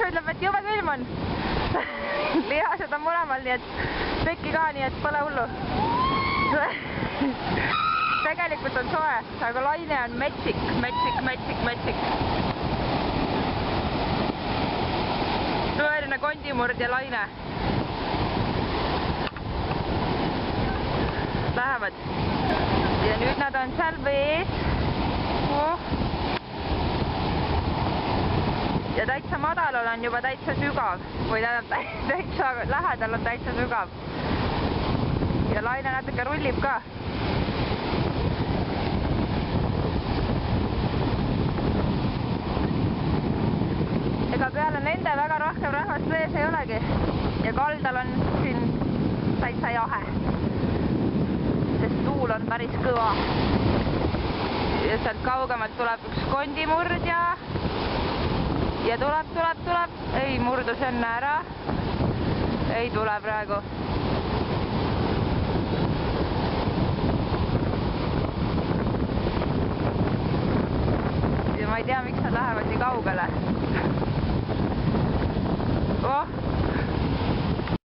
ütleb, et jube külm on. Lihased on mõlemal, nii et pekki ka, nii et pole hullu. Tegelikult on soe, aga laine on metsik. Tõeline kondimurdja laine. Lähevad. Ja nüüd nad on seal vees. Ja täitsa madalal on juba täitsa sügav. Või täitsa lähedal on täitsa sügav. Ja laine natuke rullib ka. Ega peale nende väga rohkem rahvast vees ei olegi. Ja kaldal on siin täitsa jahe. Sest tuul on päris kõva. Ja sealt kaugemalt tuleb üks kondimurdja. Ja tuleb. Ei, murdus enne ära. Ei tule praegu. Ja ma ei tea, miks nad lähevad nii kaugele.